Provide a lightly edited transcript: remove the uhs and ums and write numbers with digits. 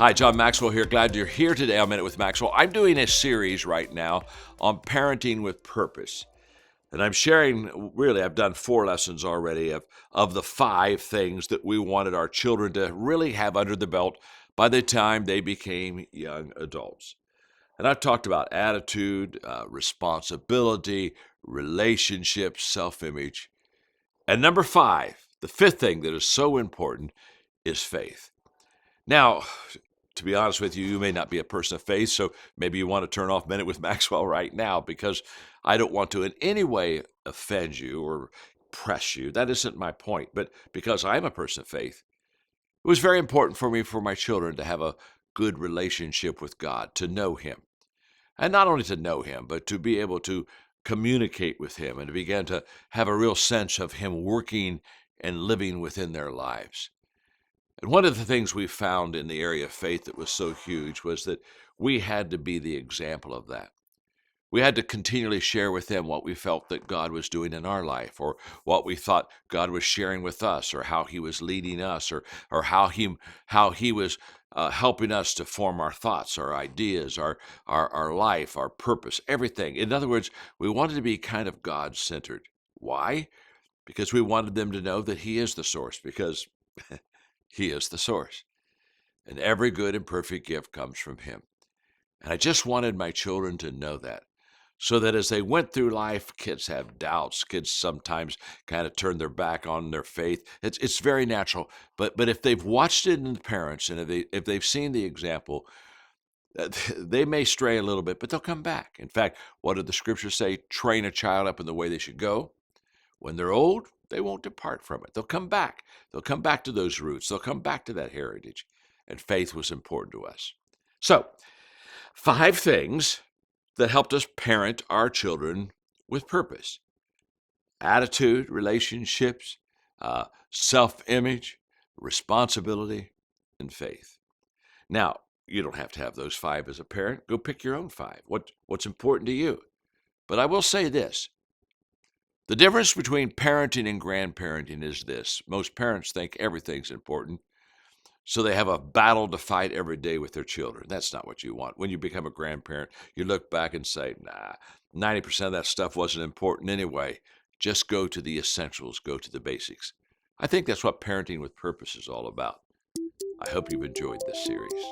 Hi, John Maxwell here. Glad you're here today on Minute with Maxwell. I'm doing a series right now on parenting with purpose. And I'm sharing, really, I've done 4 lessons already of the 5 things that we wanted our children to really have under the belt by the time they became young adults. And I've talked about attitude, responsibility, relationships, self-image. And number 5, the 5th thing that is so important, is faith. Now, to be honest with you, you may not be a person of faith, so maybe you want to turn off Minute with Maxwell right now, because I don't want to in any way offend you or press you. That isn't my point. But because I'm a person of faith, it was very important for me, for my children, to have a good relationship with God, to know Him. And not only to know Him, but to be able to communicate with Him and to begin to have a real sense of Him working and living within their lives. And one of the things we found in the area of faith that was so huge was that we had to be the example of that. We had to continually share with them what we felt that God was doing in our life, or what we thought God was sharing with us, or how He was leading us, or how He was helping us to form our thoughts, our ideas, our life, our purpose, everything. In other words, we wanted to be kind of God-centered. Why? Because we wanted them to know that He is the source, because He is the source. And every good and perfect gift comes from Him. And I just wanted my children to know that, so that as they went through life, kids have doubts. Kids sometimes kind of turn their back on their faith. It's very natural. But if they've watched it in the parents, and if they've seen the example, they may stray a little bit, but they'll come back. In fact, what did the scriptures say? Train a child up in the way they should go. When they're old, they won't depart from it. They'll come back. They'll come back to those roots. They'll come back to that heritage. And faith was important to us. So, 5 things that helped us parent our children with purpose: attitude, relationships, self-image, responsibility, and faith. Now, you don't have to have those 5 as a parent. Go pick your own 5. What's important to you? But I will say this. The difference between parenting and grandparenting is this. Most parents think everything's important, so they have a battle to fight every day with their children. That's not what you want. When you become a grandparent, you look back and say, nah, 90% of that stuff wasn't important anyway. Just go to the essentials, go to the basics. I think that's what parenting with purpose is all about. I hope you've enjoyed this series.